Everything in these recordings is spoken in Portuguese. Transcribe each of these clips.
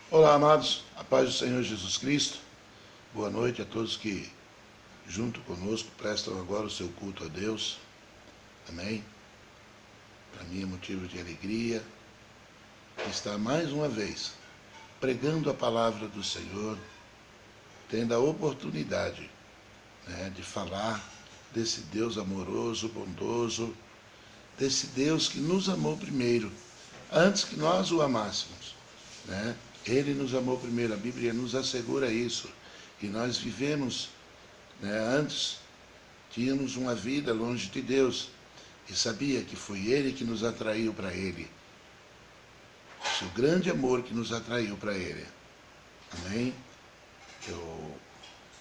Olá, amados, a paz do Senhor Jesus Cristo. Boa noite a todos que, junto conosco, prestam agora o seu culto a Deus. Amém? Para mim é motivo de alegria estar mais uma vez pregando a palavra do Senhor, tendo a oportunidade, de falar desse Deus amoroso, bondoso, desse Deus que nos amou primeiro, antes que nós o amássemos, Ele nos amou primeiro, a Bíblia nos assegura isso. E nós vivemos, antes, tínhamos uma vida longe de Deus. E sabia que foi Ele que nos atraiu para Ele. O seu grande amor que nos atraiu para Ele. Amém? Eu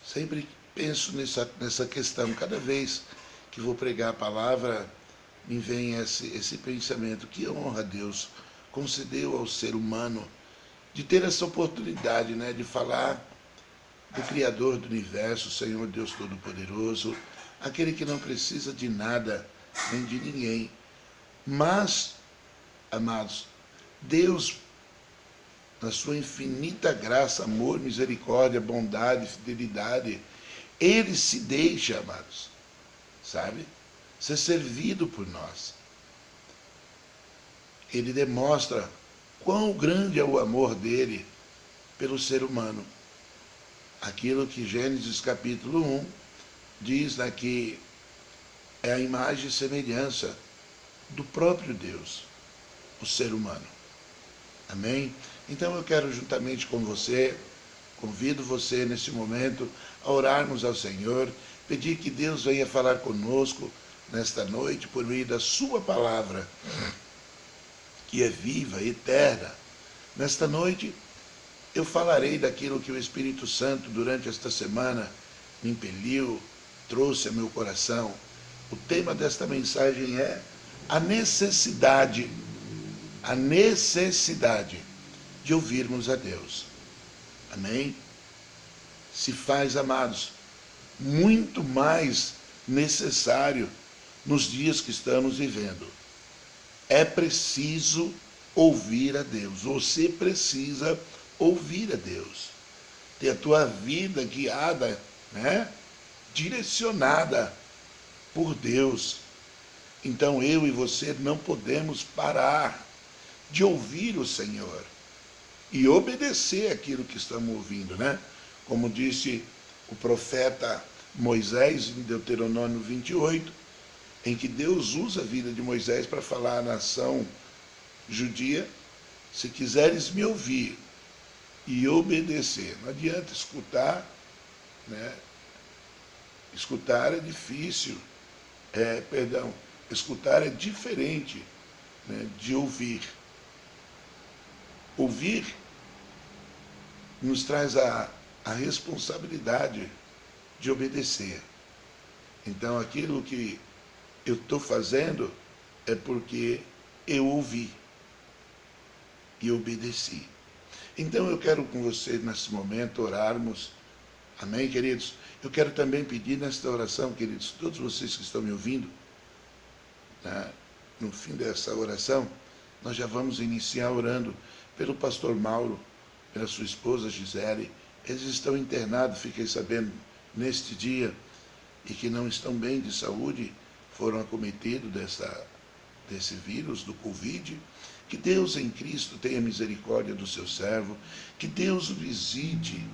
sempre penso nessa questão. Cada vez que vou pregar a palavra, me vem esse pensamento. Que honra Deus concedeu ao ser humano de ter essa oportunidade, de falar do Criador do Universo, Senhor Deus Todo-Poderoso, aquele que não precisa de nada, nem de ninguém. Mas, amados, Deus, na sua infinita graça, amor, misericórdia, bondade, fidelidade, Ele se deixa, amados, ser servido por nós. Ele demonstra quão grande é o amor dele pelo ser humano. Aquilo que Gênesis capítulo 1 diz que é a imagem e semelhança do próprio Deus, o ser humano. Amém? Então eu quero juntamente com você, convido você nesse momento a orarmos ao Senhor, pedir que Deus venha falar conosco nesta noite por meio da sua palavra, que é viva, eterna. Nesta noite, eu falarei daquilo que o Espírito Santo, durante esta semana, me impeliu, trouxe a meu coração. O tema desta mensagem é a necessidade de ouvirmos a Deus. Amém? Se faz, amados, muito mais necessário nos dias que estamos vivendo. É preciso ouvir a Deus. Você precisa ouvir a Deus. Ter a tua vida guiada, direcionada por Deus. Então eu e você não podemos parar de ouvir o Senhor e obedecer aquilo que estamos ouvindo, Como disse o profeta Moisés em Deuteronômio 28, em que Deus usa a vida de Moisés para falar à nação judia: se quiseres me ouvir e obedecer. Não adianta escutar, Escutar é difícil, escutar é diferente, de ouvir. Ouvir nos traz a responsabilidade de obedecer. Então aquilo que eu estou fazendo é porque eu ouvi e obedeci. Então eu quero com vocês nesse momento orarmos. Amém, queridos? Eu quero também pedir nesta oração, queridos, todos vocês que estão me ouvindo, no fim dessa oração, nós já vamos iniciar orando pelo pastor Mauro, pela sua esposa Gisele. Eles estão internados, fiquei sabendo, neste dia, e que não estão bem de saúde, foram acometidos desse vírus, do Covid. Que Deus em Cristo tenha misericórdia do seu servo, que Deus o visite,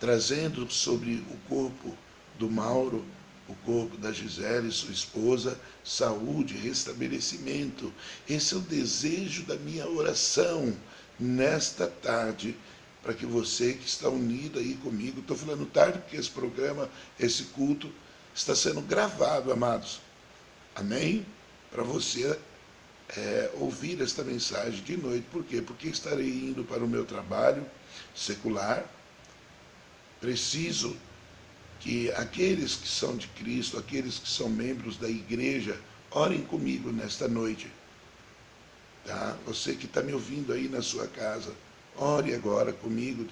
trazendo sobre o corpo do Mauro, o corpo da Gisele, sua esposa, saúde, restabelecimento. Esse é o desejo da minha oração nesta tarde, para que você que está unido aí comigo, estou falando tarde porque esse programa, esse culto, está sendo gravado, amados. Amém? Para você ouvir esta mensagem de noite. Por quê? Porque estarei indo para o meu trabalho secular. Preciso que aqueles que são de Cristo, aqueles que são membros da igreja, orem comigo nesta noite. Tá? Você que está me ouvindo aí na sua casa, ore agora comigo.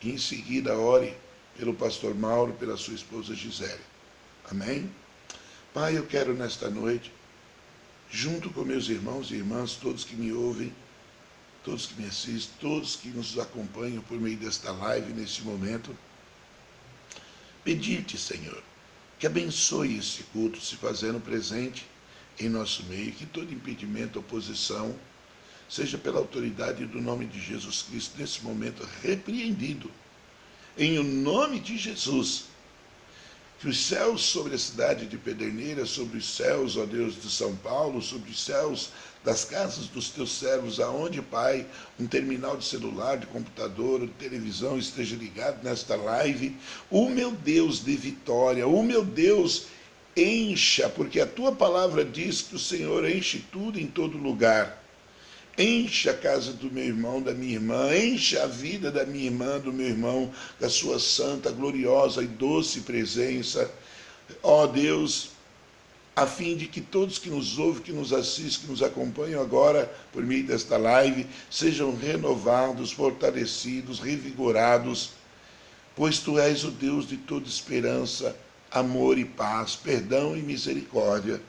E em seguida ore pelo pastor Mauro, pela sua esposa Gisele. Amém? Pai, eu quero nesta noite, junto com meus irmãos e irmãs, todos que me ouvem, todos que me assistem, todos que nos acompanham por meio desta live neste momento, pedir-te, Senhor, que abençoe esse culto, se fazendo presente em nosso meio, que todo impedimento, oposição, seja pela autoridade do nome de Jesus Cristo, nesse momento repreendido, em o nome de Jesus. Que os céus sobre a cidade de Pederneiras, sobre os céus, ó Deus, de São Paulo, sobre os céus das casas dos teus servos, aonde, Pai, um terminal de celular, de computador, de televisão esteja ligado nesta live, o meu Deus de vitória, o meu Deus, encha, porque a tua palavra diz que o Senhor enche tudo em todo lugar. Encha a casa do meu irmão, da minha irmã, encha a vida da minha irmã, do meu irmão, da sua santa, gloriosa e doce presença, ó Deus, a fim de que todos que nos ouvem, que nos assistem, que nos acompanham agora por meio desta live, sejam renovados, fortalecidos, revigorados, pois Tu és o Deus de toda esperança, amor e paz, perdão e misericórdia.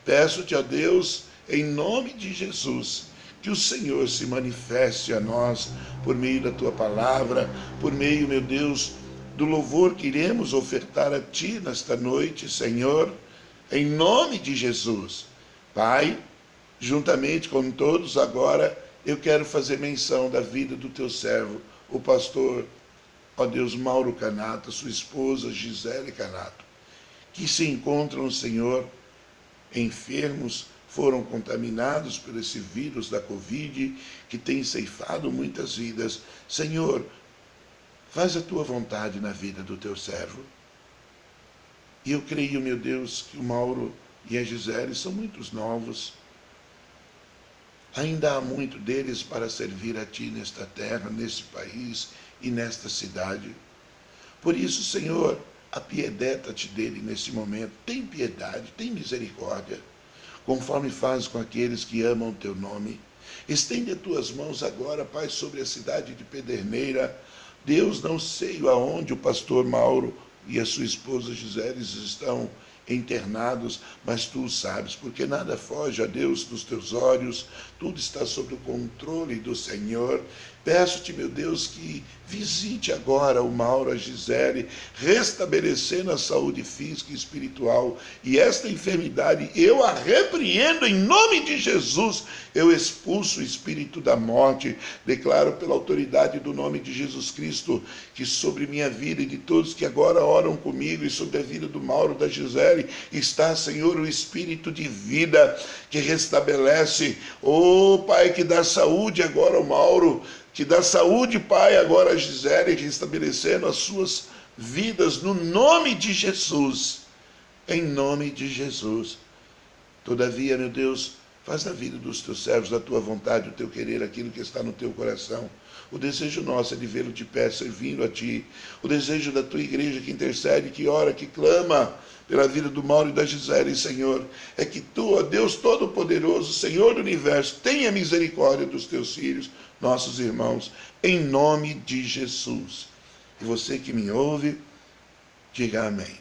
Peço-te, ó Deus, em nome de Jesus, que o Senhor se manifeste a nós por meio da Tua palavra, por meio, meu Deus, do louvor que iremos ofertar a Ti nesta noite, Senhor, em nome de Jesus. Pai, juntamente com todos agora, eu quero fazer menção da vida do Teu servo, o pastor, ó Deus, Mauro Canato, sua esposa Gisele Canato, que se encontram, Senhor, enfermos, foram contaminados por esse vírus da Covid, que tem ceifado muitas vidas. Senhor, faz a Tua vontade na vida do Teu servo. E eu creio, meu Deus, que o Mauro e a Gisele são muitos novos. Ainda há muito deles para servir a Ti nesta terra, neste país e nesta cidade. Por isso, Senhor, apiedeta-te dele nesse momento. Tem piedade, tem misericórdia, conforme faz com aqueles que amam o Teu nome. Estende as Tuas mãos agora, Pai, sobre a cidade de Pederneira. Deus, não sei aonde o pastor Mauro e a sua esposa Gisele estão internados, mas Tu sabes, porque nada foge a Deus dos Teus olhos, tudo está sob o controle do Senhor. Peço-te, meu Deus, que visite agora o Mauro, a Gisele, restabelecendo a saúde física e espiritual. E esta enfermidade, eu a repreendo em nome de Jesus. Eu expulso o espírito da morte. Declaro pela autoridade do nome de Jesus Cristo que sobre minha vida e de todos que agora oram comigo e sobre a vida do Mauro, da Gisele, está, Senhor, o espírito de vida que restabelece. Oh, Pai, que dá saúde agora ao Mauro, que dá saúde, Pai, agora a Gisele, restabelecendo as suas vidas no nome de Jesus. Em nome de Jesus. Todavia, meu Deus, faz na vida dos Teus servos a Tua vontade, o Teu querer, aquilo que está no Teu coração. O desejo nosso é de vê-lo de pé, servindo a Ti. O desejo da Tua igreja que intercede, que ora, que clama pela vida do Mauro e da Gisele, Senhor, é que Tu, ó Deus Todo-Poderoso, Senhor do Universo, tenha misericórdia dos Teus filhos, nossos irmãos, em nome de Jesus. E você que me ouve, diga amém.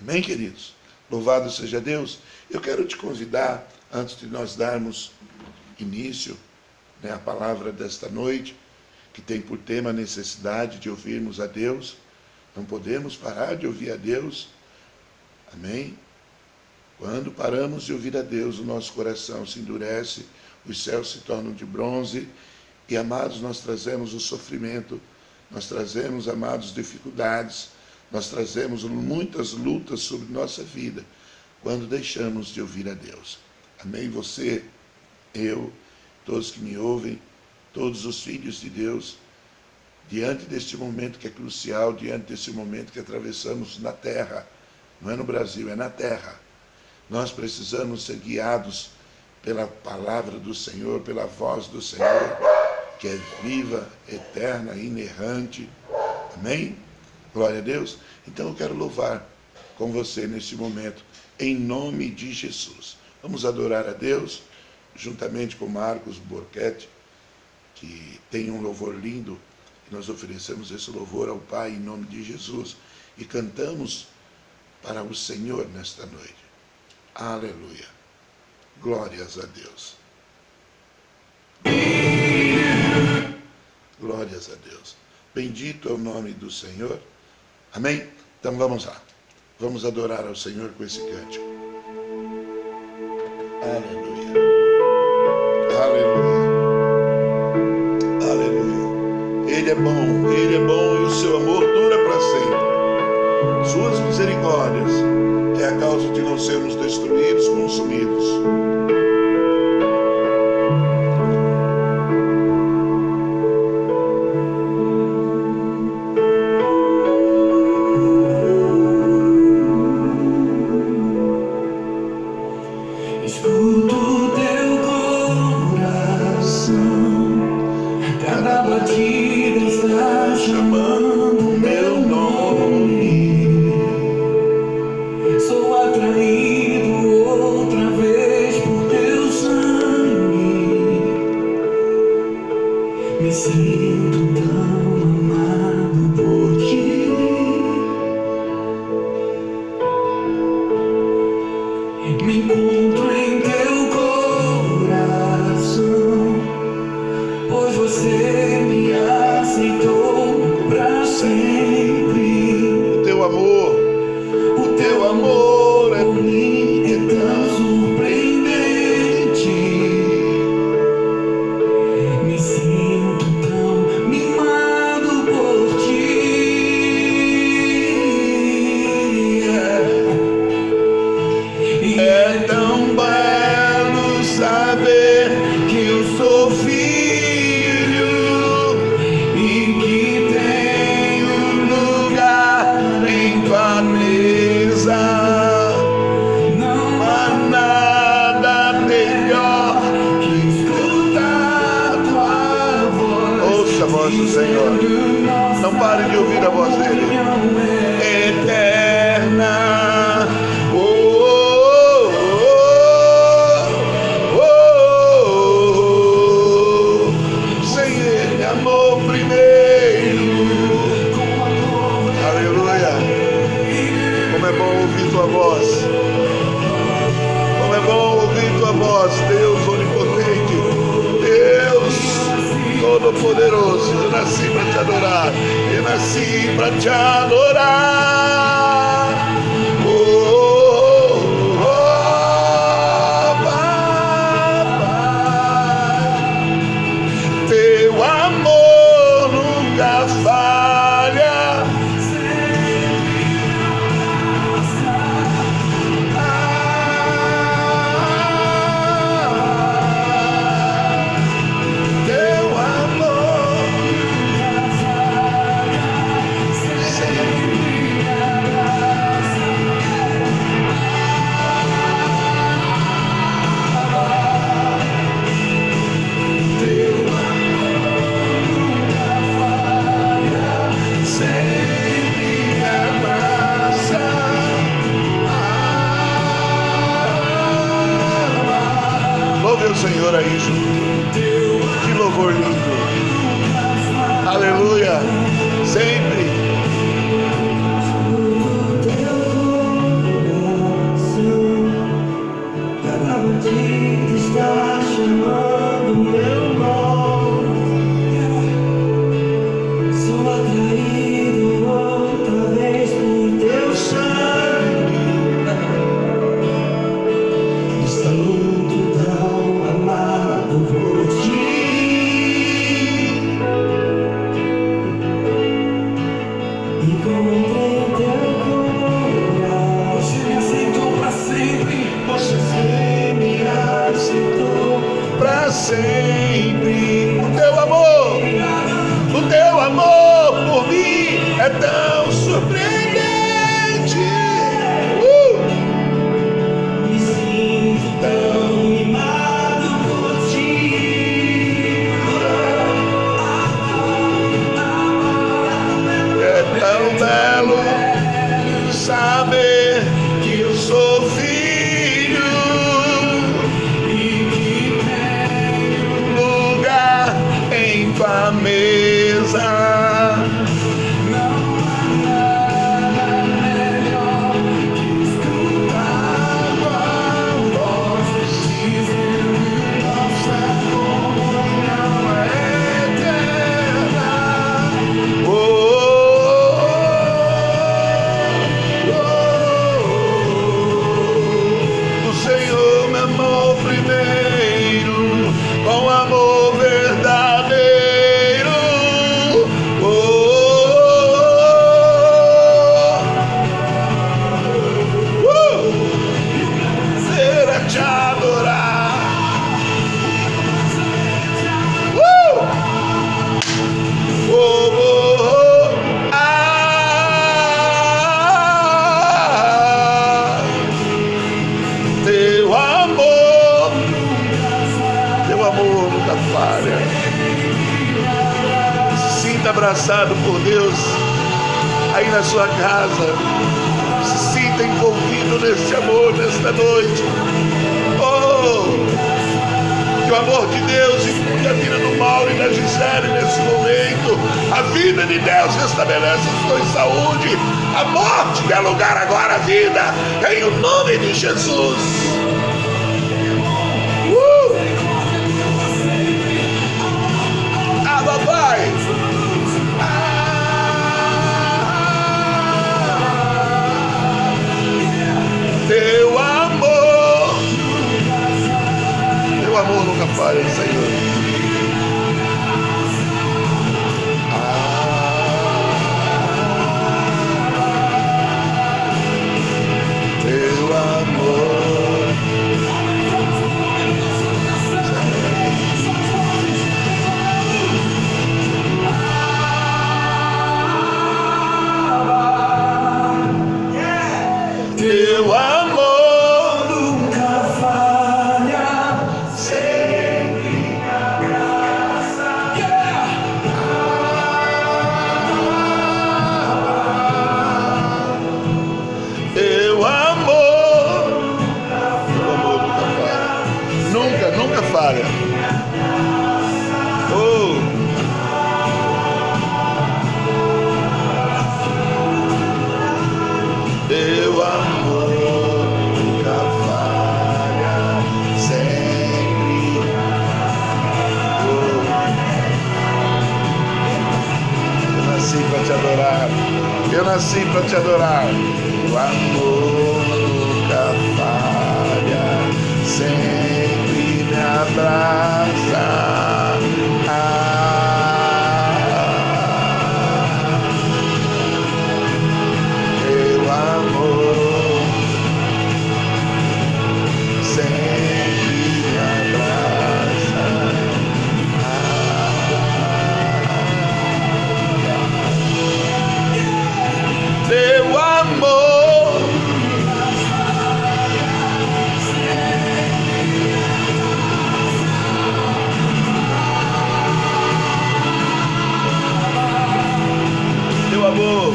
Amém, queridos? Louvado seja Deus. Eu quero te convidar, antes de nós darmos início, a palavra desta noite, que tem por tema a necessidade de ouvirmos a Deus. Não podemos parar de ouvir a Deus. Amém? Quando paramos de ouvir a Deus, o nosso coração se endurece, os céus se tornam de bronze, e, amados, nós trazemos o sofrimento, nós trazemos, amados, dificuldades, nós trazemos muitas lutas sobre nossa vida, quando deixamos de ouvir a Deus. Amém? Você, eu, todos que me ouvem, todos os filhos de Deus, diante deste momento que é crucial, diante desse momento que atravessamos na terra, não é no Brasil, é na terra, nós precisamos ser guiados pela palavra do Senhor, pela voz do Senhor, que é viva, eterna, inerrante. Amém? Glória a Deus. Então eu quero louvar com você neste momento, em nome de Jesus. Vamos adorar a Deus, juntamente com Marcos Borchetti, que tem um louvor lindo, e nós oferecemos esse louvor ao Pai em nome de Jesus, e cantamos para o Senhor nesta noite. Aleluia. Glórias a Deus. Graças a Deus. Bendito é o nome do Senhor. Amém? Então vamos lá. Vamos adorar ao Senhor com esse cântico. Aleluia. Aleluia. Aleluia. Ele é bom e o seu amor dura para sempre. Suas misericórdias é a causa de não sermos destruídos, consumidos. Poderoso, eu nasci para te adorar, eu nasci para te adorar. Papai, teu amor nunca falha. O Senhor aí junto. Que louvor lindo. Aleluia. Sempre. Está chamando meu nome. Sou atraído outra vez por teu sangue. Sempre. O teu amor por mim é tão surpreendente. Me sinto tão mimado por ti. É tão belo saber que eu sou filho e que tenho lugar em tua mesa. Não há Se sinta abraçado por Deus aí na sua casa. Se sinta envolvido nesse amor nesta noite. Oh, que o amor de Deus infunde a vida do Mauro e da Gisele nesse momento. A vida de Deus restabelece a sua saúde. A morte dá lugar agora à vida, em o nome de Jesus. Pai. Teu amor nunca falha, Senhor. Teu amor. Teu amor nunca falha, sempre me abraça. Teu amor nunca falha. Nunca falha. Oh. Teu amor nunca falha, sempre. Eu nasci para te adorar. Eu nasci para te adorar. O amor nunca falha, sempre me abraça. Teu amor, teu amor,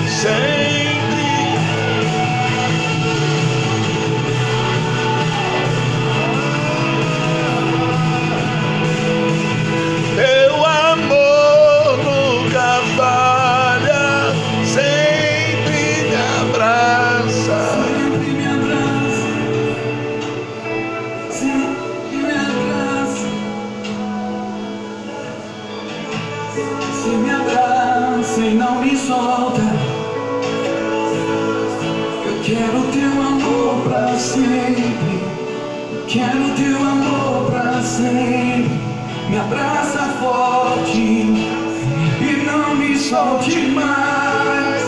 sempre. Teu amor nunca falha, sempre me abraça. Sempre me abraça, sempre me abraça. Se me abraça e não me solta. Eu quero teu amor pra sempre. Quero teu amor pra sempre. Me abraça forte e não me solte mais.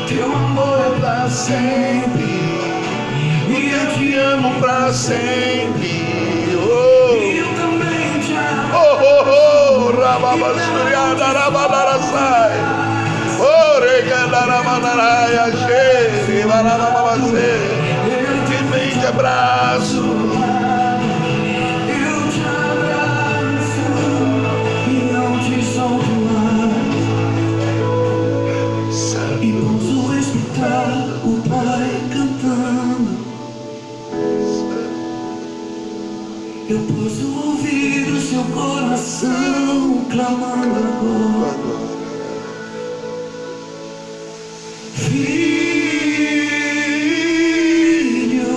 Teu amor é pra sempre e eu te amo pra sempre. Oh, E eu também te amo. oh, rababasuriada, rabadarasai. Oh, regadaramanaraia, cheire, barabababase. Que bem te abraço. E posso escutar o Pai cantando. Eu posso ouvir o seu coração clamando agora. Filho,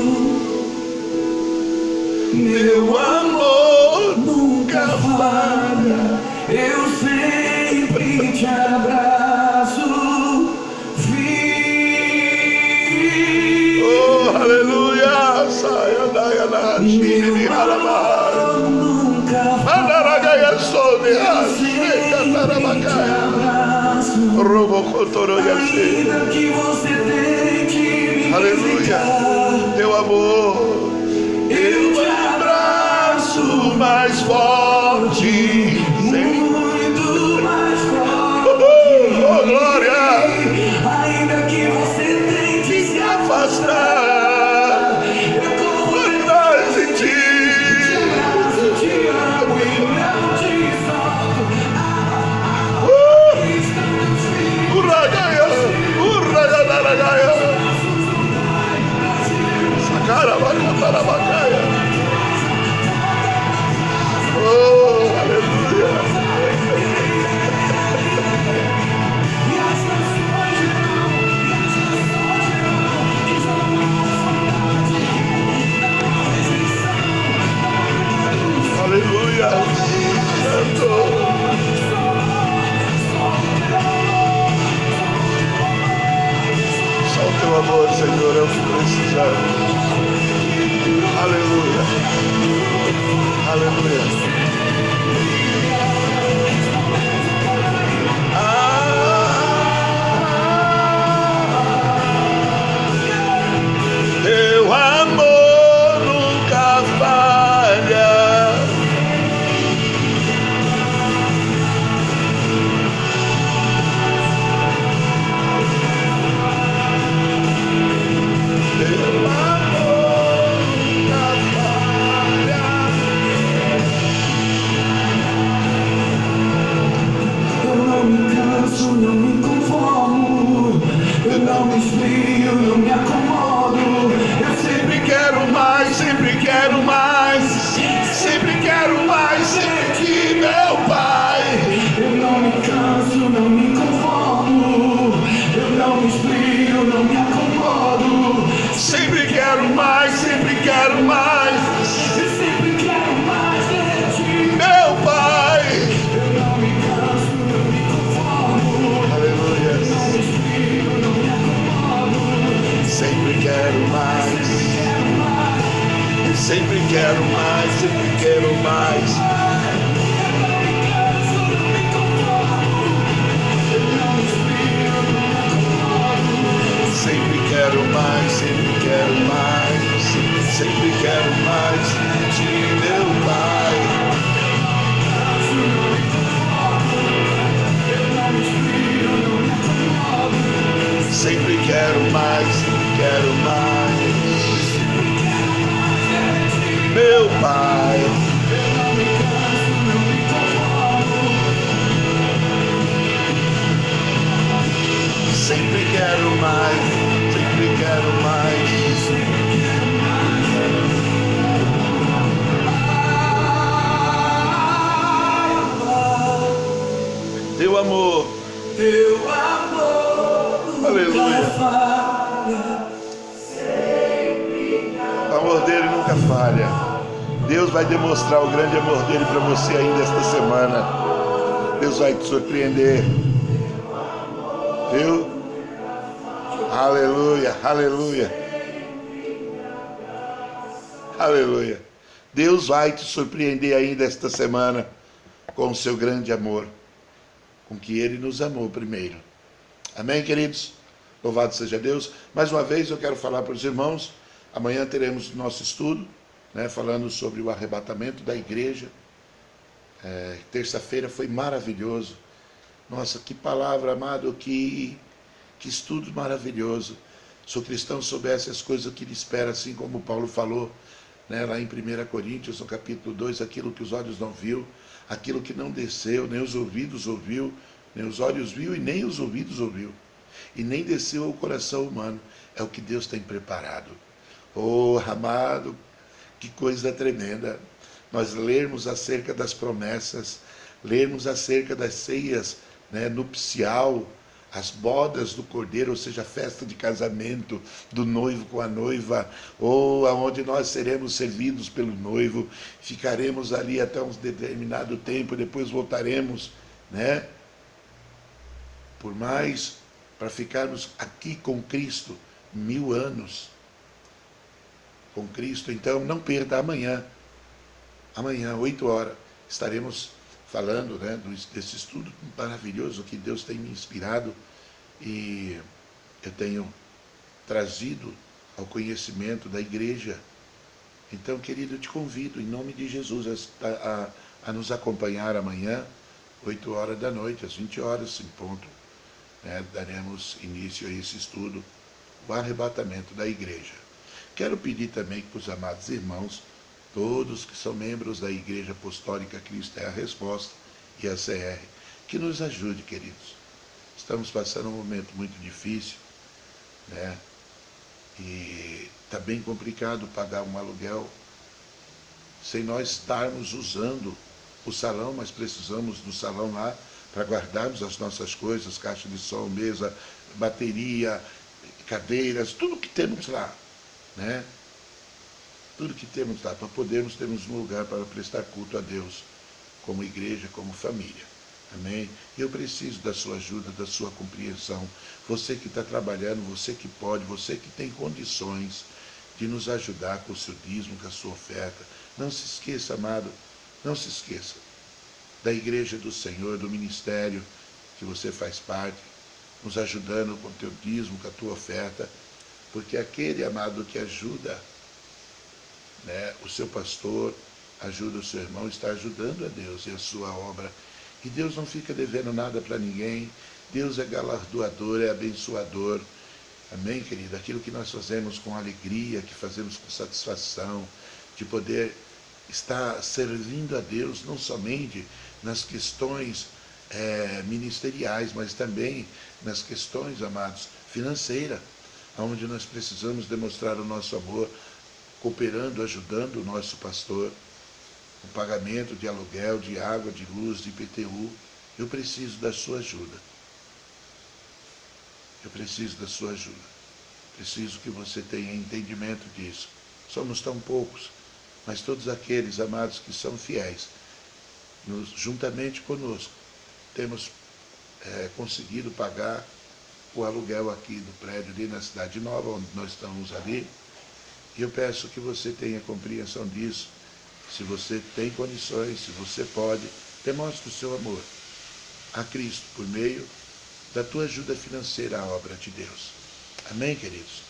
meu amor nunca falha. Eu sempre te abraço. Aleluia, saia da Shiri Harabai. Mandaragaia Sonia, Sheka Tarabacaya. Robocotoro Yashi. Aleluia, teu amor. Eu te abraço mais forte. Muito mais forte. Oh, glória. Ainda que você tente se afastar, Afastar. eu Rabarabacaia. Oh, aleluia. Aleluia. Santo. Só o teu amor, Senhor, é o que precisamos. Aleluia. Aleluia. Teu amor nunca falha. Teu amor nunca falha. Eu não me canso, não me conformo. Eu não me esfrio, não me acomodo. Eu sempre Quero mais, sempre quero mais. Sempre quero mais de ti, meu Pai. Eu não me canso, não me conformo. Eu não me esfrio, não me acomodo. Sempre quero mais, sempre quero mais. Eu sempre quero mais de ti, Meu Pai. eu não me canso, não me conformo. Aleluia. Eu não me esfrio, não me acomodo. Sempre quero mais. Sempre quero mais, sempre quero mais. Sempre quero mais, sempre quero mais. Sempre quero mais de ti, meu Pai. Sempre quero mais, sempre quero mais. Meu Pai. Sempre quero mais, sempre quero mais. Teu amor, Teu amor, aleluia. O amor dele nunca falha. Deus vai demonstrar o grande amor dele para você ainda esta semana. Deus vai te surpreender. Viu? Aleluia, aleluia. Aleluia. Deus vai te surpreender ainda esta semana com o seu grande amor, com que Ele nos amou primeiro. Amém, queridos? Louvado seja Deus. Mais uma vez eu quero falar para os irmãos, amanhã teremos nosso estudo, falando sobre o arrebatamento da igreja. Terça-feira foi maravilhoso. Nossa, que palavra, amado, que estudo maravilhoso. Se o cristão soubesse as coisas que lhe espera, assim como Paulo falou, lá em 1 Coríntios, no capítulo 2, aquilo que os olhos não viu, aquilo que não desceu, nem os ouvidos ouviu, nem os olhos viu e nem os ouvidos ouviu, e nem desceu ao coração humano, é o que Deus tem preparado. Oh, amado, que coisa tremenda, nós lermos acerca das promessas, lermos acerca das ceias nupcial, as bodas do cordeiro, ou seja, a festa de casamento do noivo com a noiva, ou aonde nós seremos servidos pelo noivo, ficaremos ali até um determinado tempo, depois voltaremos, por mais, para ficarmos aqui com Cristo, 1000 anos, com Cristo. Então não perda amanhã, 8 horas, estaremos falando desse estudo maravilhoso que Deus tem me inspirado e eu tenho trazido ao conhecimento da igreja. Então, querido, eu te convido, em nome de Jesus, a nos acompanhar amanhã, 8 horas da noite, às 20 horas em ponto, daremos início a esse estudo, o arrebatamento da igreja. Quero pedir também para os amados irmãos, todos que são membros da Igreja Apostólica Cristo é a Resposta e a CR, que nos ajude, queridos. Estamos passando um momento muito difícil, E está bem complicado pagar um aluguel sem nós estarmos usando o salão, mas precisamos do salão lá para guardarmos as nossas coisas, caixa de som, mesa, bateria, cadeiras, tudo que temos lá, né? Tudo que temos lá, para podermos termos um lugar para prestar culto a Deus, como igreja, como família. Amém? Eu preciso da sua ajuda, da sua compreensão. Você que está trabalhando, você que pode, você que tem condições de nos ajudar com o seu dízimo, com a sua oferta. Não se esqueça, amado, não se esqueça da igreja do Senhor, do ministério que você faz parte, nos ajudando com o teu dízimo, com a tua oferta, porque aquele, amado, que ajuda, né, o seu pastor, ajuda o seu irmão, está ajudando a Deus e a sua obra. E Deus não fica devendo nada para ninguém. Deus é galardoador, é abençoador. Amém, querido? Aquilo que nós fazemos com alegria, que fazemos com satisfação, de poder estar servindo a Deus, não somente nas questões ministeriais, mas também nas questões, amados, financeiras, onde nós precisamos demonstrar o nosso amor, cooperando, ajudando o nosso pastor, o pagamento de aluguel, de água, de luz, de IPTU. Eu preciso da sua ajuda. Eu preciso da sua ajuda. Preciso que você tenha entendimento disso. Somos tão poucos, mas todos aqueles, amados, que são fiéis, juntamente conosco, temos conseguido pagar o aluguel aqui do prédio ali na Cidade Nova, onde nós estamos ali. E eu peço que você tenha compreensão disso. Se você tem condições, se você pode, demonstre o seu amor a Cristo por meio da tua ajuda financeira à obra de Deus. Amém, queridos?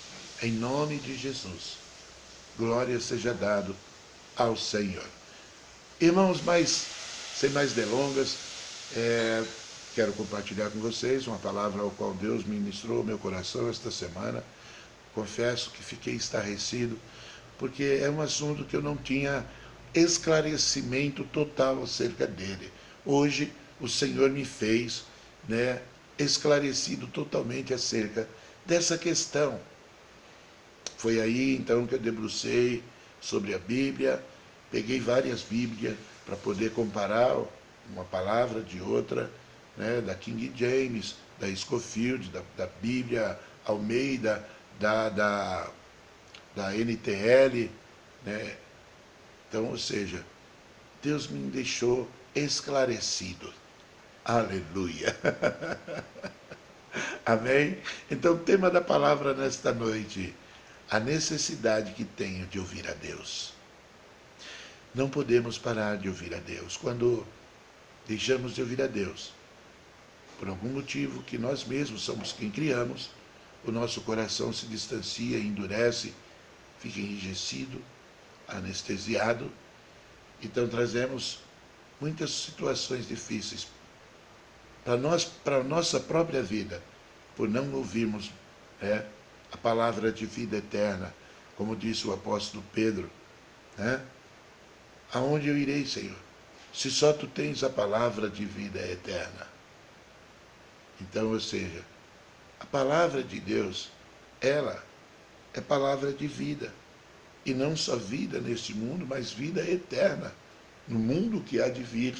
Em nome de Jesus, glória seja dado ao Senhor. Irmãos, sem mais delongas, quero compartilhar com vocês uma palavra ao qual Deus ministrou ao meu coração esta semana. Confesso que fiquei estarrecido, porque é um assunto que eu não tinha esclarecimento total acerca dele. Hoje o Senhor me fez, esclarecido totalmente acerca dessa questão. Foi aí então que eu debrucei sobre a Bíblia, peguei várias Bíblias para poder comparar uma palavra de outra, da King James, da Scofield, da Bíblia Almeida, da NTL, Então, ou seja, Deus me deixou esclarecido. Aleluia. Amém? Então, o tema da palavra nesta noite, a necessidade que tenho de ouvir a Deus. Não podemos parar de ouvir a Deus. Quando deixamos de ouvir a Deus, por algum motivo que nós mesmos somos quem criamos, o nosso coração se distancia, endurece, fica enrijecido, anestesiado. Então trazemos muitas situações difíceis para a nossa própria vida, por não ouvirmos a palavra de vida eterna, como disse o apóstolo Pedro. Aonde eu irei, Senhor, se só Tu tens a palavra de vida eterna? Então, ou seja, a palavra de Deus, ela é palavra de vida. E não só vida neste mundo, mas vida eterna, no mundo que há de vir,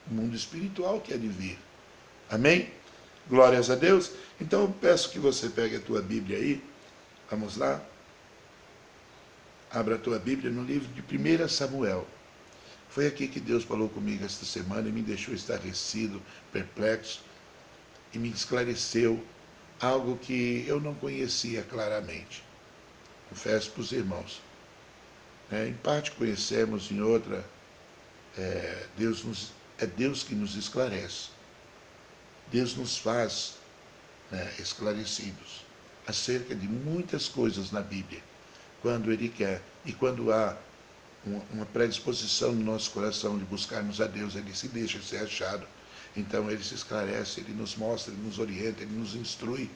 no mundo espiritual que há de vir. Amém? Glórias a Deus. Então eu peço que você pegue a tua Bíblia aí, vamos lá? Abra a tua Bíblia no livro de 1 Samuel. Foi aqui que Deus falou comigo esta semana e me deixou estarrecido, perplexo, e me esclareceu algo que eu não conhecia claramente. Confesso para os irmãos. Em parte conhecemos, em outra, é Deus que nos esclarece. Deus nos faz esclarecidos acerca de muitas coisas na Bíblia, quando Ele quer. E quando há uma predisposição no nosso coração de buscarmos a Deus, Ele se deixa ser achado. Então Ele se esclarece, Ele nos mostra, Ele nos orienta, Ele nos instrui.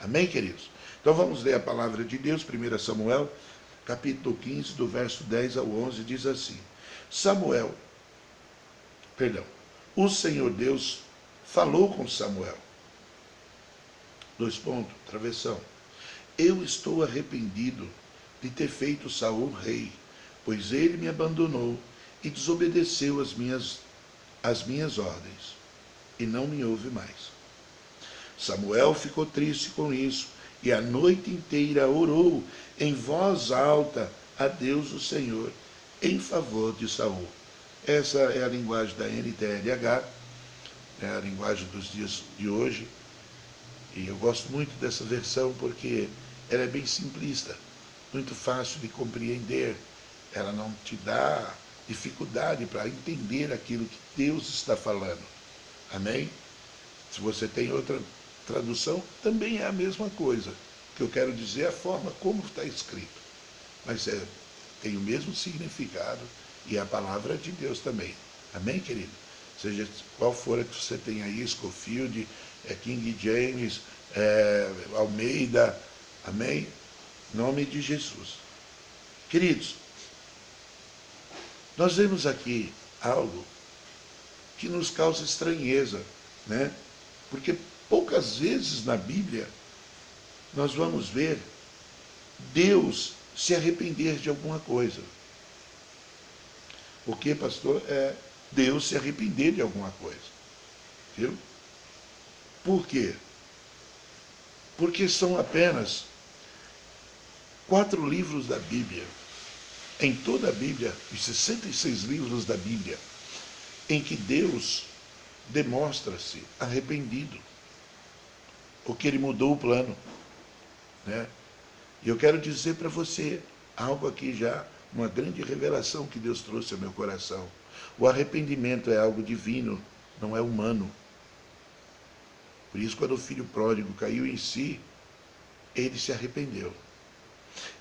Amém, queridos? Então vamos ler a palavra de Deus, 1 Samuel, capítulo 15, do verso 10 ao 11, diz assim: o Senhor Deus falou com Samuel. Travessão. eu estou arrependido de ter feito Saul rei, pois ele me abandonou e desobedeceu as minhas ordens, e não me ouve mais. Samuel ficou triste com isso, e a noite inteira orou em voz alta a Deus o Senhor, em favor de Saul. Essa é a linguagem da NTLH, é a linguagem dos dias de hoje, e eu gosto muito dessa versão porque ela é bem simplista, muito fácil de compreender, ela não te dá dificuldade para entender aquilo que Deus está falando. Amém? Se você tem outra tradução, também é a mesma coisa. O que eu quero dizer é a forma como está escrito. Mas tem o mesmo significado e a palavra de Deus também. Amém, querido? Seja qual for a que você tem aí, Scofield, King James, Almeida, amém? Em nome de Jesus. Queridos, nós vemos aqui algo que nos causa estranheza, né? Porque poucas vezes na Bíblia nós vamos ver Deus se arrepender de alguma coisa. O que, pastor? É Deus se arrepender de alguma coisa. Viu? Por quê? Porque são apenas 4 livros da Bíblia, em toda a Bíblia, os 66 livros da Bíblia, em que Deus demonstra-se arrependido, ou que ele mudou o plano, né? E eu quero dizer para você algo aqui já, uma grande revelação que Deus trouxe ao meu coração. O arrependimento é algo divino, não é humano. Por isso, quando o filho pródigo caiu em si, ele se arrependeu.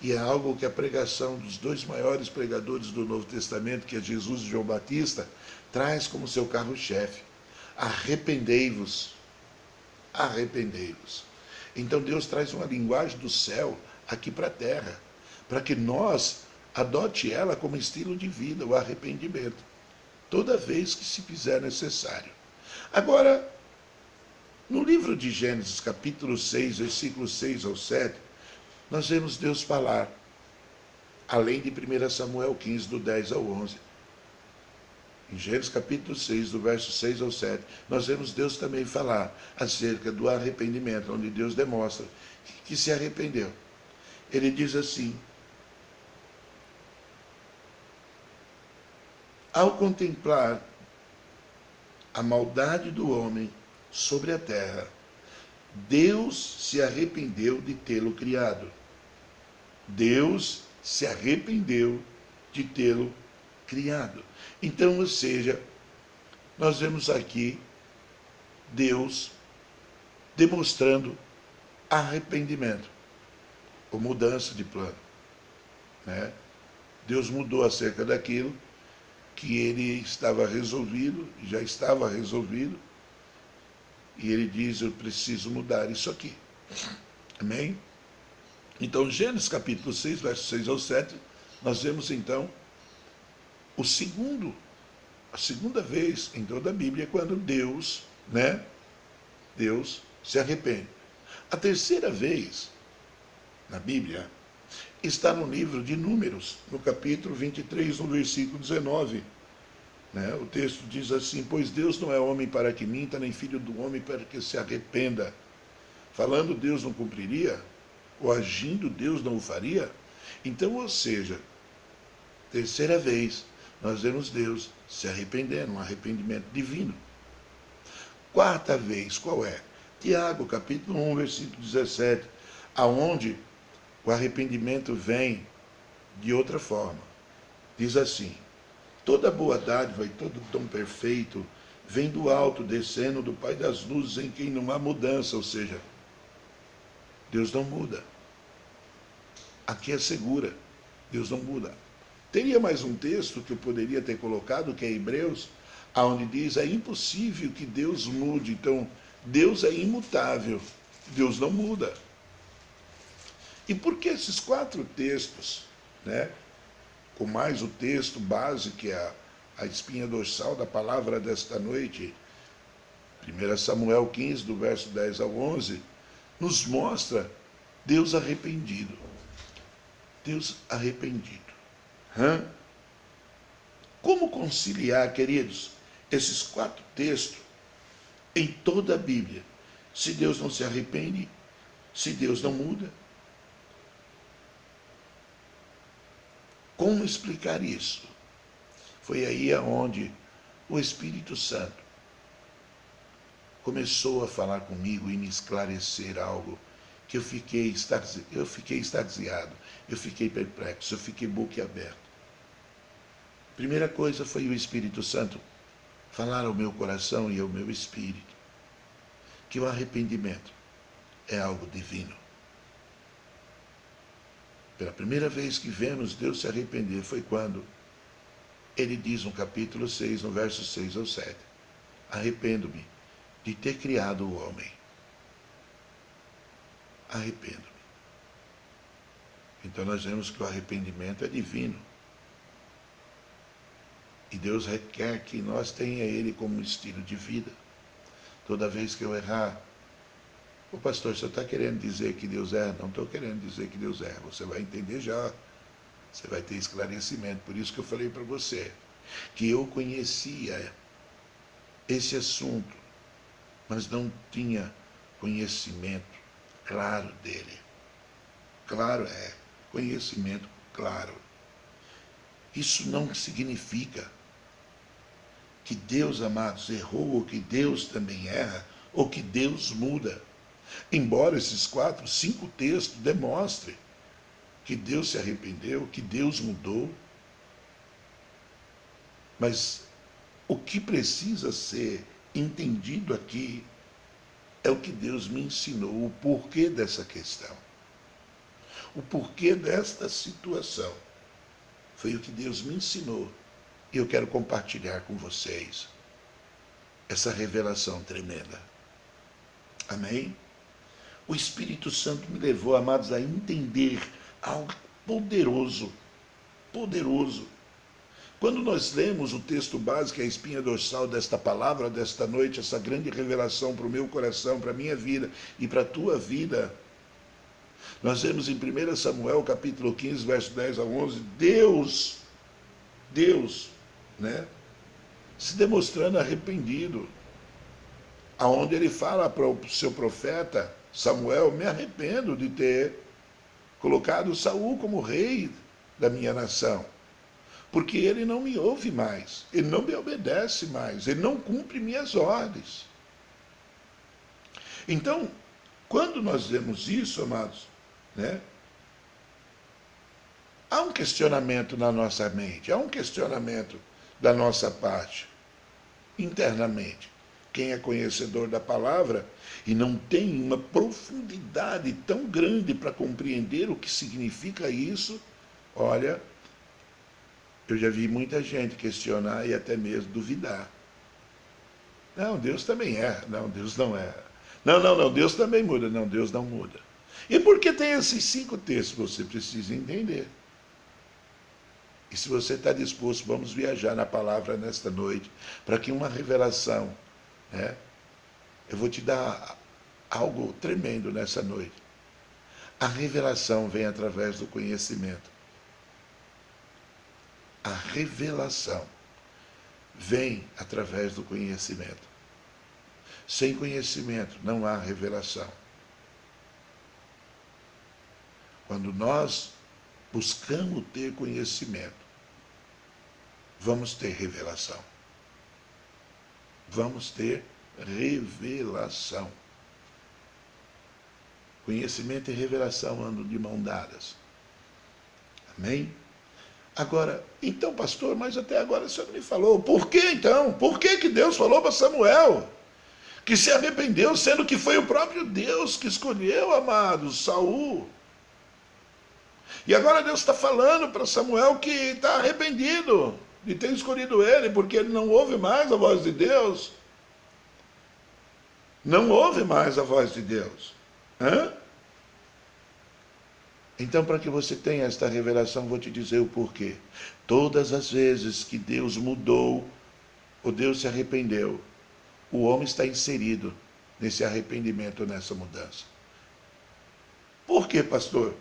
E é algo que a pregação dos 2 maiores pregadores do Novo Testamento, que é Jesus e João Batista, traz como seu carro-chefe. Arrependei-vos. Arrependei-vos. Então Deus traz uma linguagem do céu aqui para a terra, para que nós adote ela como estilo de vida, o arrependimento, toda vez que se fizer necessário. Agora, no livro de Gênesis, capítulo 6, versículos 6 ao 7, nós vemos Deus falar, além de 1 Samuel 15, do 10 ao 11. Em Gênesis capítulo 6, do verso 6 ao 7, nós vemos Deus também falar acerca do arrependimento, onde Deus demonstra que se arrependeu. Ele diz assim: ao contemplar a maldade do homem sobre a terra, Deus se arrependeu de tê-lo criado. Deus se arrependeu de tê-lo criado. Então, ou seja, nós vemos aqui Deus demonstrando arrependimento, ou mudança de plano, né? Deus mudou acerca daquilo que ele estava resolvido, já estava resolvido, e ele diz: eu preciso mudar isso aqui. Amém? Então, Gênesis capítulo 6, versos 6 ao 7, nós vemos então a segunda vez em toda a Bíblia quando Deus, né? Deus se arrepende. A terceira vez na Bíblia está no livro de Números, no capítulo 23, no versículo 19. Né? O texto diz assim: pois Deus não é homem para que minta, nem filho do homem para que se arrependa. Falando, Deus não cumpriria? Ou agindo, Deus não o faria? Então, ou seja, terceira vez, nós vemos Deus se arrependendo, um arrependimento divino. Quarta vez, qual é? Tiago, capítulo 1, versículo 17, aonde o arrependimento vem de outra forma. Diz assim: toda boa dádiva e todo dom perfeito vem do alto, descendo do Pai das luzes, em quem não há mudança, ou seja, Deus não muda. Aqui é segura, Deus não muda. Teria mais um texto que eu poderia ter colocado, que é Hebreus, onde diz: é impossível que Deus mude. Então, Deus é imutável, Deus não muda. E por que esses 4 textos, né, com mais o texto base, que é a espinha dorsal da palavra desta noite, 1 Samuel 15, do verso 10 ao 11, nos mostra Deus arrependido. Deus arrependido. Como conciliar, queridos, esses 4 textos em toda a Bíblia? Se Deus não se arrepende, se Deus não muda. Como explicar isso? Foi aí aonde o Espírito Santo começou a falar comigo e me esclarecer algo que eu fiquei extasiado, eu fiquei perplexo, eu fiquei boquiaberto. Primeira coisa foi o Espírito Santo falar ao meu coração e ao meu espírito que o arrependimento é algo divino. Pela primeira vez que vemos Deus se arrepender foi quando ele diz no capítulo 6, no verso 6 ao 7, arrependo-me de ter criado o homem. Arrependo-me. Então nós vemos que o arrependimento é divino. E Deus requer que nós tenha ele como estilo de vida. Toda vez que eu errar, o pastor, você está querendo dizer que Deus erra? Não estou querendo dizer que Deus erra. Você vai entender já. Você vai ter esclarecimento. Por isso que eu falei para você que eu conhecia esse assunto, mas não tinha conhecimento claro dele. Claro conhecimento claro. Isso não significa que Deus, amados, errou, ou que Deus também erra, ou que Deus muda. Embora esses 4, 5 textos demonstrem que Deus se arrependeu, que Deus mudou, mas o que precisa ser entendido aqui é o que Deus me ensinou, o porquê dessa questão. O porquê desta situação. Foi o que Deus me ensinou. E eu quero compartilhar com vocês essa revelação tremenda. Amém? O Espírito Santo me levou, amados, a entender algo poderoso. Poderoso. Quando nós lemos o texto básico, a espinha dorsal desta palavra, desta noite, essa grande revelação para o meu coração, para a minha vida e para a tua vida, nós vemos em 1 Samuel, capítulo 15, verso 10 a 11, Deus, né, se demonstrando arrependido, aonde ele fala para o seu profeta Samuel, me arrependo de ter colocado Saul como rei da minha nação, porque ele não me ouve mais, ele não me obedece mais, ele não cumpre minhas ordens. Então, quando nós vemos isso, amados, né, há um questionamento na nossa mente, há um questionamento da nossa parte, internamente. Quem é conhecedor da palavra e não tem uma profundidade tão grande para compreender o que significa isso, olha, eu já vi muita gente questionar e até mesmo duvidar. Não, Deus também erra. Não, Deus não erra. Não, Deus também muda. Não, Deus não muda. E por que tem esses 5 textos? Você precisa entender. E se você está disposto, vamos viajar na palavra nesta noite, para que uma revelação, né? Eu vou te dar algo tremendo nessa noite. A revelação vem através do conhecimento. A revelação vem através do conhecimento. Sem conhecimento não há revelação. Quando nós buscamos ter conhecimento, vamos ter revelação. Vamos ter revelação. Conhecimento e revelação andam de mão dadas. Amém? Agora, então, pastor, mas até agora o senhor não me falou. Por que então? Por que Deus falou para Samuel que se arrependeu, sendo que foi o próprio Deus que escolheu, amados, Saul? E agora Deus está falando para Samuel que está arrependido de ter escolhido ele, porque ele não ouve mais a voz de Deus. Não ouve mais a voz de Deus. Então, para que você tenha esta revelação, vou te dizer o porquê. Todas as vezes que Deus mudou, ou Deus se arrependeu, o homem está inserido nesse arrependimento, nessa mudança. Por quê, pastor?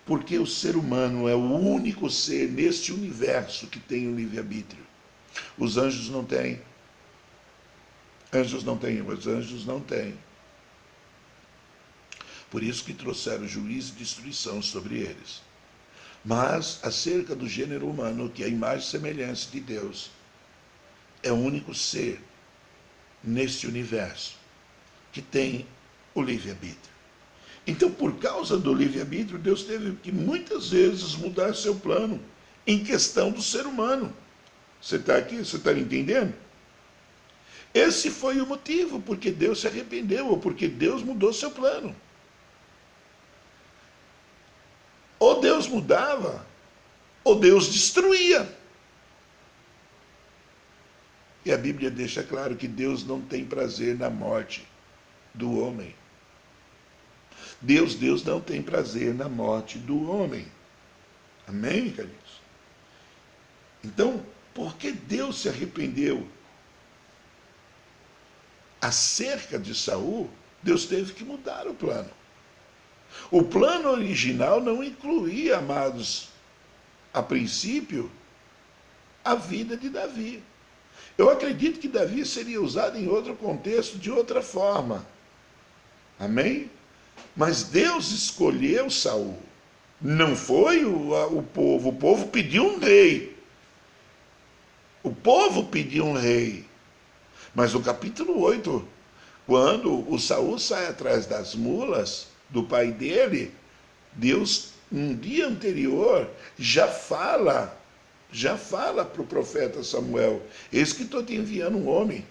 Porque o ser humano é o único ser neste universo que tem o livre-arbítrio. Os anjos não têm. Os anjos não têm. Por isso que trouxeram juízo e destruição sobre eles. Mas, acerca do gênero humano, que é a imagem e semelhança de Deus, é o único ser neste universo que tem o livre-arbítrio. Então, por causa do livre-arbítrio, Deus teve que muitas vezes mudar seu plano em questão do ser humano. Você está aqui? Você está entendendo? Esse foi o motivo porque Deus se arrependeu, ou porque Deus mudou seu plano. Ou Deus mudava, ou Deus destruía. E a Bíblia deixa claro que Deus não tem prazer na morte do homem. Deus não tem prazer na morte do homem. Amém, queridos? Então, por que Deus se arrependeu acerca de Saul? Deus teve que mudar o plano. O plano original não incluía, amados, a princípio, a vida de Davi. Eu acredito que Davi seria usado em outro contexto, de outra forma. Amém? Mas Deus escolheu Saul. Não foi o povo. O povo pediu um rei. O povo pediu um rei. Mas no capítulo 8, quando o Saul sai atrás das mulas do pai dele, Deus, um dia anterior, já fala para o profeta Samuel: eis que estou te enviando um homem,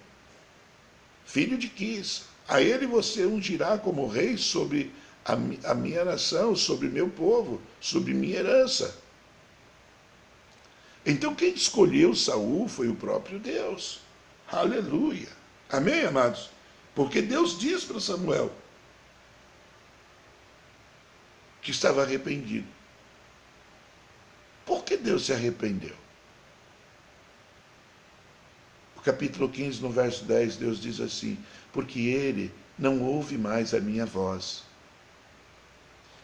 filho de Quis. A ele você ungirá como rei sobre a minha nação, sobre meu povo, sobre minha herança. Então quem escolheu Saul foi o próprio Deus. Aleluia. Amém, amados? Porque Deus diz para Samuel que estava arrependido. Por que Deus se arrependeu? No capítulo 15, no verso 10, Deus diz assim: porque ele não ouve mais a minha voz.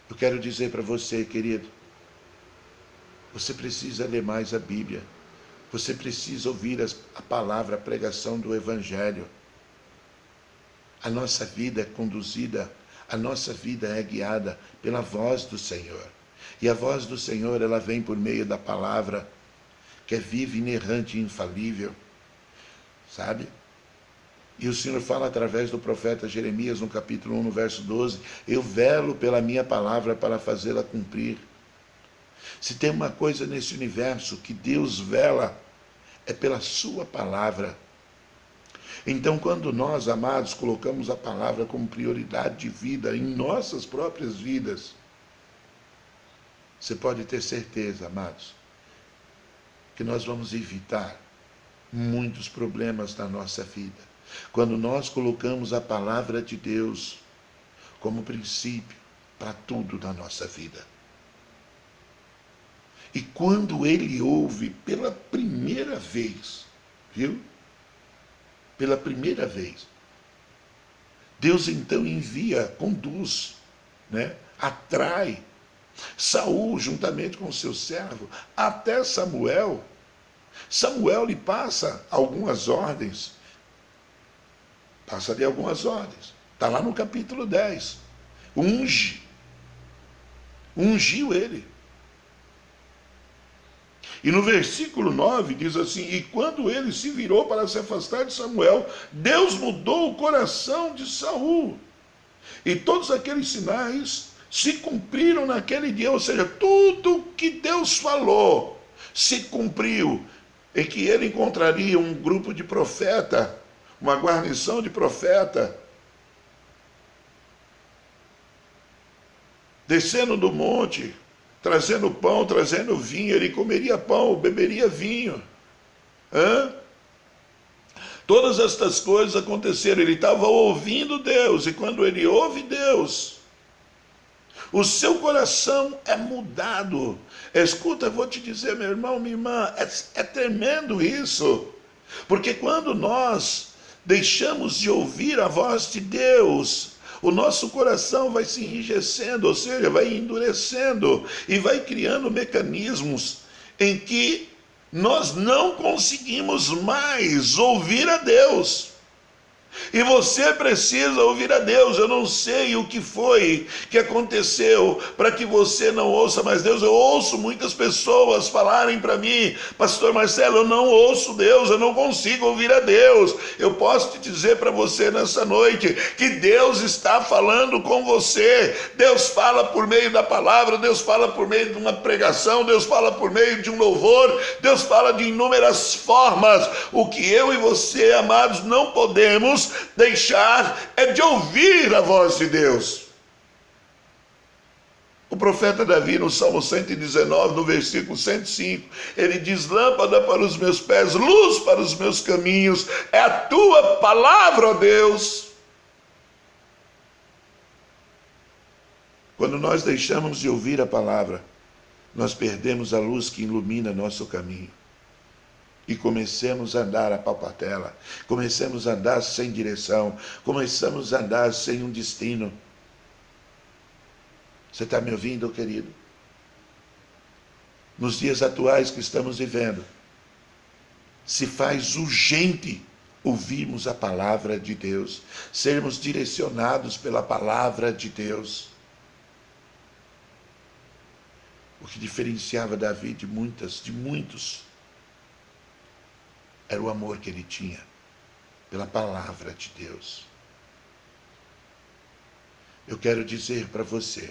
Eu quero dizer para você, querido, você precisa ler mais a Bíblia. Você precisa ouvir a palavra, a pregação do Evangelho. A nossa vida é conduzida, a nossa vida é guiada pela voz do Senhor. E a voz do Senhor, ela vem por meio da palavra, que é viva, inerrante e infalível. Sabe? E o Senhor fala através do profeta Jeremias, no capítulo 1, no verso 12, eu velo pela minha palavra para fazê-la cumprir. Se tem uma coisa nesse universo que Deus vela, é pela sua palavra. Então, quando nós, amados, colocamos a palavra como prioridade de vida em nossas próprias vidas, você pode ter certeza, amados, que nós vamos evitar muitos problemas na nossa vida. Quando nós colocamos a palavra de Deus como princípio para tudo na nossa vida. E quando ele ouve pela primeira vez, viu? Pela primeira vez, Deus então envia, conduz, né? Atrai Saul juntamente com seu servo até Samuel. Samuel lhe passa algumas ordens. Passa-lhe algumas ordens. Está lá no capítulo 10. Ungiu ele. E no versículo 9 diz assim: e quando ele se virou para se afastar de Samuel, Deus mudou o coração de Saul. E todos aqueles sinais se cumpriram naquele dia, ou seja, tudo que Deus falou se cumpriu, e que ele encontraria um grupo de profeta, uma guarnição de profeta, descendo do monte, trazendo pão, trazendo vinho. Ele comeria pão, beberia vinho. Todas estas coisas aconteceram. Ele estava ouvindo Deus, e quando ele ouve Deus, o seu coração é mudado. Escuta, eu vou te dizer, meu irmão, minha irmã, é tremendo isso. Porque quando nós deixamos de ouvir a voz de Deus, o nosso coração vai se enrijecendo, ou seja, vai endurecendo e vai criando mecanismos em que nós não conseguimos mais ouvir a Deus. E você precisa ouvir a Deus. Eu não sei o que foi que aconteceu para que você não ouça mais Deus. Eu ouço muitas pessoas falarem para mim: pastor Marcelo, eu não ouço Deus, eu não consigo ouvir a Deus. Eu posso te dizer para você nessa noite que Deus está falando com você. Deus fala por meio da palavra, Deus fala por meio de uma pregação, Deus fala por meio de um louvor, Deus fala de inúmeras formas. O que eu e você, amados, não podemos deixar é de ouvir a voz de Deus. O profeta Davi, no Salmo 119, no versículo 105, ele diz: lâmpada para os meus pés, luz para os meus caminhos, é a tua palavra, ó Deus. Quando nós deixamos de ouvir a palavra, nós perdemos a luz que ilumina nosso caminho. E começamos a andar a palpatela, começamos a andar sem direção, começamos a andar sem um destino. Você está me ouvindo, querido? Nos dias atuais que estamos vivendo, se faz urgente ouvirmos a palavra de Deus, sermos direcionados pela palavra de Deus. O que diferenciava Davi de muitos, era o amor que ele tinha pela palavra de Deus. Eu quero dizer para você,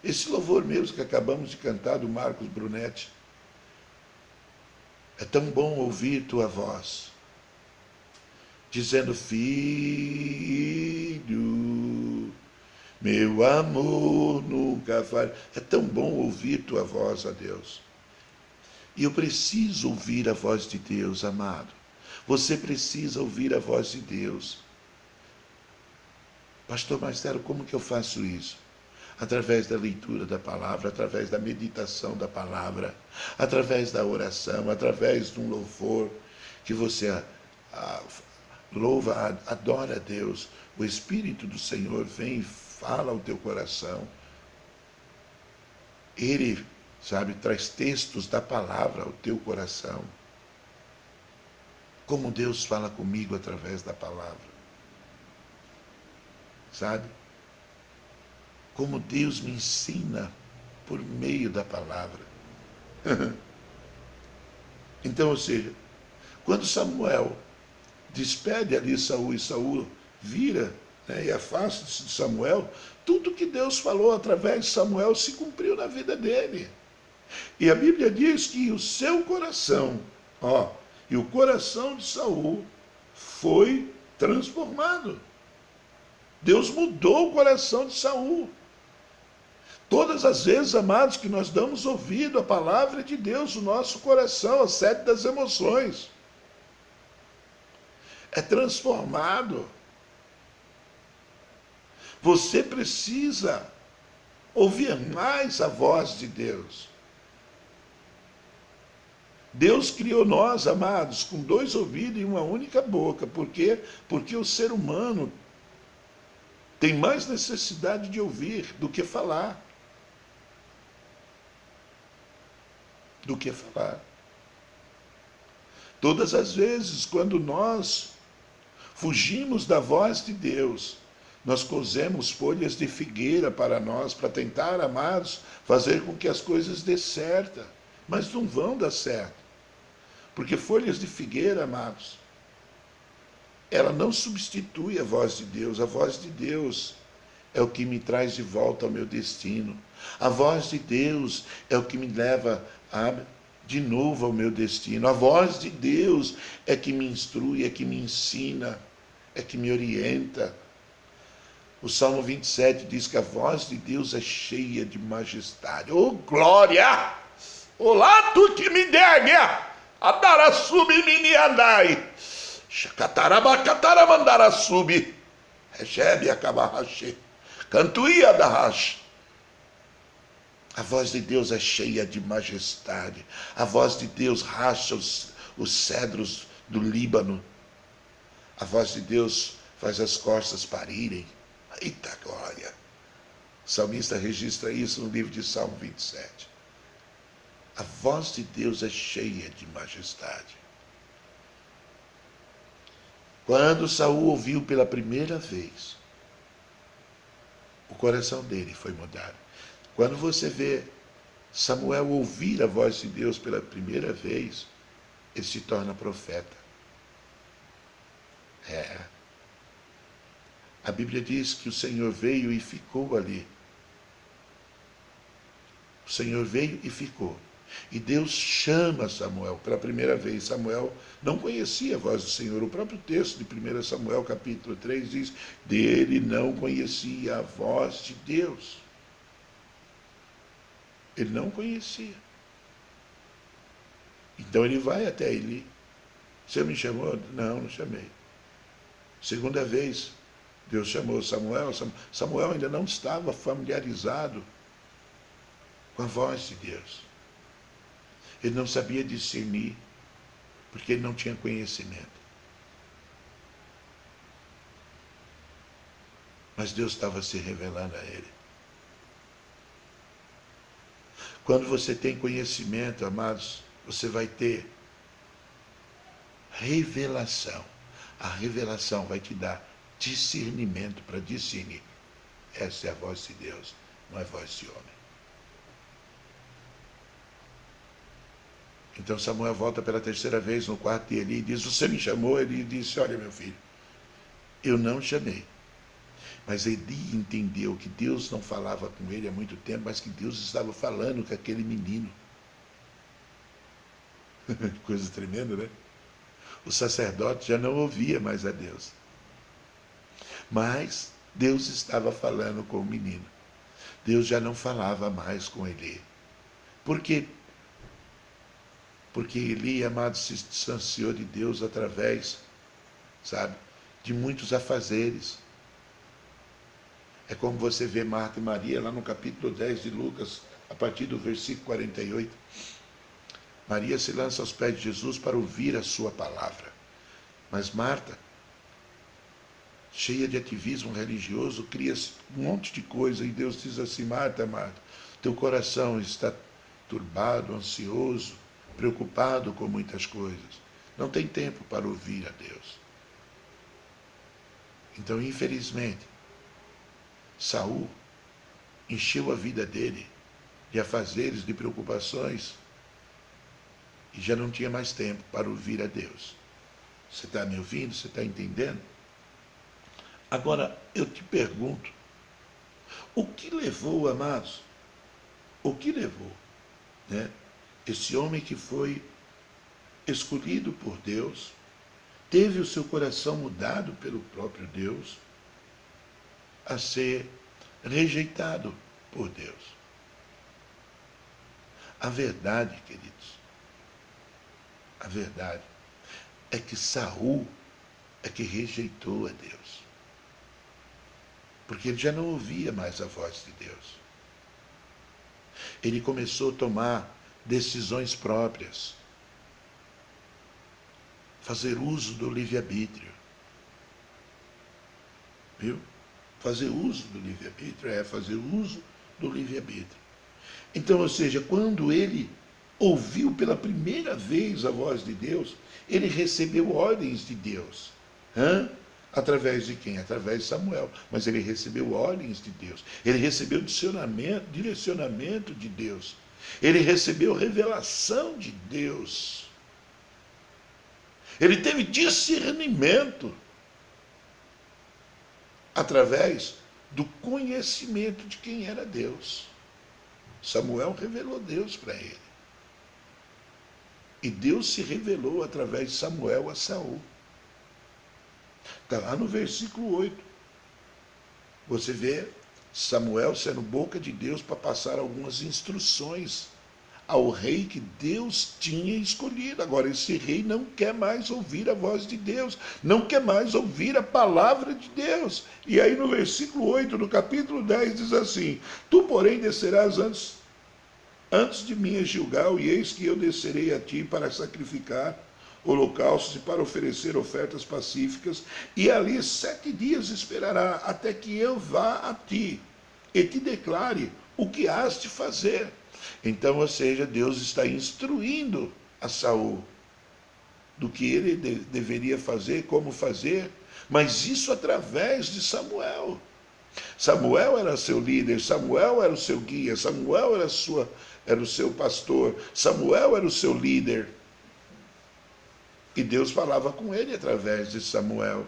esse louvor mesmo que acabamos de cantar do Marcos Brunetti, é tão bom ouvir tua voz, dizendo: filho, meu amor nunca falha. É tão bom ouvir tua voz, ó Deus. E eu preciso ouvir a voz de Deus, amado. Você precisa ouvir a voz de Deus. Pastor Marcelo, como que eu faço isso? Através da leitura da palavra, através da meditação da palavra, através da oração, através de um louvor que você louva, adora a Deus. O Espírito do Senhor vem e fala ao teu coração. Ele, traz textos da palavra ao teu coração. Como Deus fala comigo através da palavra. Como Deus me ensina por meio da palavra. Então, ou seja, quando Samuel despede ali Saul e Saul vira, e afasta-se de Samuel, tudo que Deus falou através de Samuel se cumpriu na vida dele. E a Bíblia diz que o seu coração, e o coração de Saul foi transformado. Deus mudou o coração de Saul. Todas as vezes, amados, que nós damos ouvido à palavra de Deus, o nosso coração, a sede das emoções, é transformado. Você precisa ouvir mais a voz de Deus. Deus criou nós, amados, com 2 ouvidos e uma única boca. Por quê? Porque o ser humano tem mais necessidade de ouvir do que falar. Todas as vezes, quando nós fugimos da voz de Deus, nós cozemos folhas de figueira para nós, para tentar, amados, fazer com que as coisas dê certo. Mas não vão dar certo. Porque folhas de figueira, amados, ela não substitui a voz de Deus. A voz de Deus é o que me traz de volta ao meu destino. A voz de Deus é o que me leva de novo ao meu destino. A voz de Deus é que me instrui, é que me ensina, é que me orienta. O Salmo 27 diz que a voz de Deus é cheia de majestade. Oh, glória! Olá, tu que me derga! Adarasubi mini andai. Shakatarabakataramandarasubi. Recebe a cabarrache. Cantuia da racha. A voz de Deus é cheia de majestade. A voz de Deus racha os cedros do Líbano. A voz de Deus faz as costas parirem. Eita glória! O salmista registra isso no livro de Salmo 27. A voz de Deus é cheia de majestade. Quando Saul ouviu pela primeira vez, o coração dele foi mudado. Quando você vê Samuel ouvir a voz de Deus pela primeira vez, ele se torna profeta. A Bíblia diz que o Senhor veio e ficou ali. O Senhor veio e ficou. E Deus chama Samuel pela primeira vez. Samuel não conhecia a voz do Senhor. O próprio texto de 1 Samuel, capítulo 3, diz: dele não conhecia a voz de Deus. Ele não conhecia. Então ele vai até Eli. Você me chamou? Não, não chamei. Segunda vez, Deus chamou Samuel. Samuel ainda não estava familiarizado com a voz de Deus. Ele não sabia discernir, porque ele não tinha conhecimento. Mas Deus estava se revelando a ele. Quando você tem conhecimento, amados, você vai ter revelação. A revelação vai te dar discernimento para discernir. Essa é a voz de Deus, não é a voz de homem. Então Samuel volta pela terceira vez no quarto de Eli e diz: você me chamou? Eli disse: olha, meu filho, eu não chamei. Mas Eli entendeu que Deus não falava com ele há muito tempo, mas que Deus estava falando com aquele menino. Coisa tremenda, né? O sacerdote já não ouvia mais a Deus. Mas Deus estava falando com o menino. Deus já não falava mais com Eli. Por quê? Porque Eli, amado, se distanciou de Deus através, sabe, de muitos afazeres. É como você vê Marta e Maria lá no capítulo 10 de Lucas, a partir do versículo 48. Maria se lança aos pés de Jesus para ouvir a sua palavra. Mas Marta, cheia de ativismo religioso, cria um monte de coisa e Deus diz assim: Marta, Marta, teu coração está turbado, ansioso, preocupado com muitas coisas. Não tem tempo para ouvir a Deus. Então, infelizmente, Saul encheu a vida dele de afazeres, de preocupações, e já não tinha mais tempo para ouvir a Deus. Você está me ouvindo? Você está entendendo? Agora, eu te pergunto, o que levou, amados, o que levou, né, esse homem que foi escolhido por Deus, teve o seu coração mudado pelo próprio Deus, a ser rejeitado por Deus? A verdade, queridos, a verdade é que Saul é que rejeitou a Deus. Porque ele já não ouvia mais a voz de Deus. Ele começou a tomar decisões próprias, fazer uso do livre-arbítrio. Viu? Fazer uso do livre-arbítrio é fazer uso do livre-arbítrio. Então, ou seja, quando ele ouviu pela primeira vez a voz de Deus, ele recebeu ordens de Deus. Através de quem? Através de Samuel. Mas ele recebeu ordens de Deus. Ele recebeu direcionamento de Deus. Ele recebeu revelação de Deus. Ele teve discernimento através do conhecimento de quem era Deus. Samuel revelou Deus para ele. E Deus se revelou através de Samuel a Saul. Está lá no versículo 8. Você vê Samuel sendo boca de Deus para passar algumas instruções ao rei que Deus tinha escolhido. Agora, esse rei não quer mais ouvir a voz de Deus, não quer mais ouvir a palavra de Deus. E aí no versículo 8, no capítulo 10, diz assim: tu, porém, descerás antes de mim a Gilgal, e eis que eu descerei a ti para sacrificar holocaustos e para oferecer ofertas pacíficas, e ali 7 dias esperará, até que eu vá a ti e te declare o que has de fazer. Então, ou seja, Deus está instruindo a Saul do que ele deveria fazer, como fazer, mas isso através de Samuel. Samuel era seu líder, Samuel era o seu guia, Samuel era o seu pastor, Samuel era o seu líder. E Deus falava com ele através de Samuel.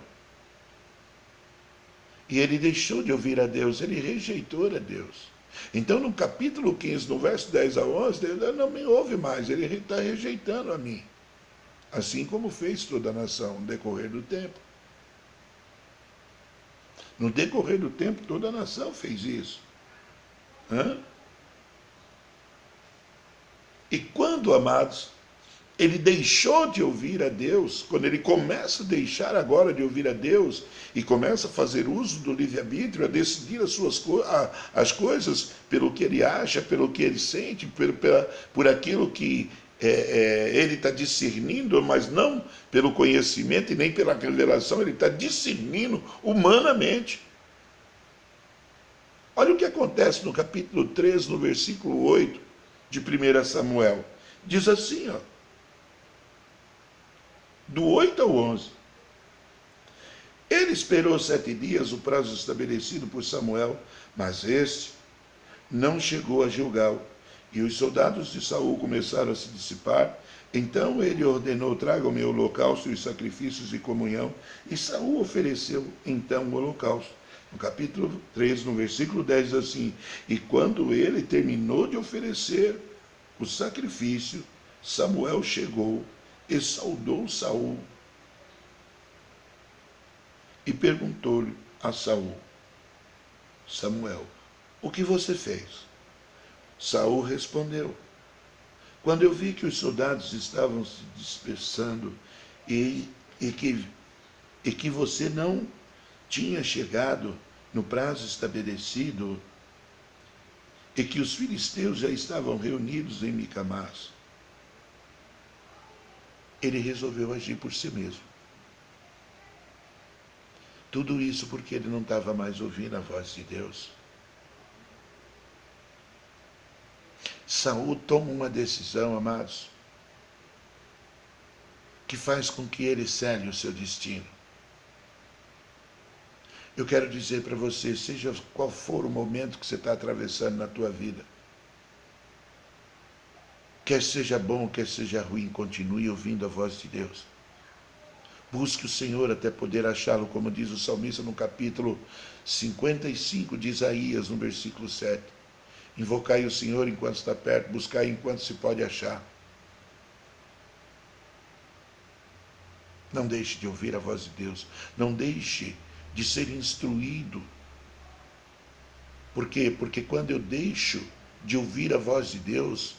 E ele deixou de ouvir a Deus, ele rejeitou a Deus. Então, no capítulo 15, no verso 10 a 11, Deus não me ouve mais, ele está rejeitando a mim. Assim como fez toda a nação no decorrer do tempo. No decorrer do tempo, toda a nação fez isso. E quando, amados, ele deixou de ouvir a Deus, quando ele começa a deixar agora de ouvir a Deus e começa a fazer uso do livre-arbítrio, a decidir as coisas pelo que ele acha, pelo que ele sente, por aquilo que ele está discernindo, mas não pelo conhecimento e nem pela revelação, ele está discernindo humanamente. Olha o que acontece no capítulo 3, no versículo 8 de 1 Samuel. Diz assim, ó, do 8 ao 11. Ele esperou 7 dias, o prazo estabelecido por Samuel, mas este não chegou a Gilgal. E os soldados de Saul começaram a se dissipar. Então ele ordenou: tragam-me o holocausto e os sacrifícios de comunhão. E Saul ofereceu então o holocausto. No capítulo 3, no versículo 10, diz assim: e quando ele terminou de oferecer o sacrifício, Samuel chegou e saudou Saul. E perguntou-lhe a Saul: Samuel, o que você fez? Saul respondeu: quando eu vi que os soldados estavam se dispersando e que você não tinha chegado no prazo estabelecido e que os filisteus já estavam reunidos em Micamás, ele resolveu agir por si mesmo. Tudo isso porque ele não estava mais ouvindo a voz de Deus. Saul toma uma decisão, amados, que faz com que ele cele o seu destino. Eu quero dizer para você, seja qual for o momento que você está atravessando na tua vida, quer seja bom, quer seja ruim, continue ouvindo a voz de Deus. Busque o Senhor até poder achá-lo, como diz o salmista no capítulo 55 de Isaías, no versículo 7. Invocai o Senhor enquanto está perto, buscai enquanto se pode achar. Não deixe de ouvir a voz de Deus. Não deixe de ser instruído. Por quê? Porque quando eu deixo de ouvir a voz de Deus,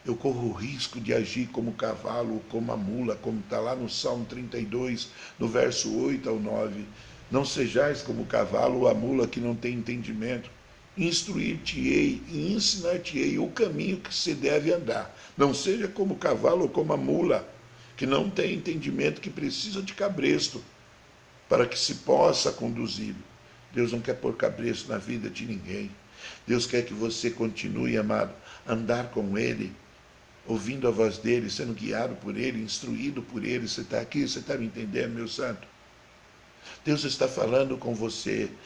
eu corro o risco de agir como cavalo, como a mula, como está lá no Salmo 32, no verso 8 ao 9. Não sejais como o cavalo ou a mula que não tem entendimento. Instruir-te-ei e ensinar-te-ei o caminho que se deve andar. Não seja como o cavalo ou como a mula, que não tem entendimento, que precisa de cabresto para que se possa conduzi-lo. Deus não quer pôr cabresto na vida de ninguém. Deus quer que você continue, amado, a andar com Ele, ouvindo a voz dEle, sendo guiado por Ele, instruído por Ele. Você está aqui, você está me entendendo, meu santo? Deus está falando com você.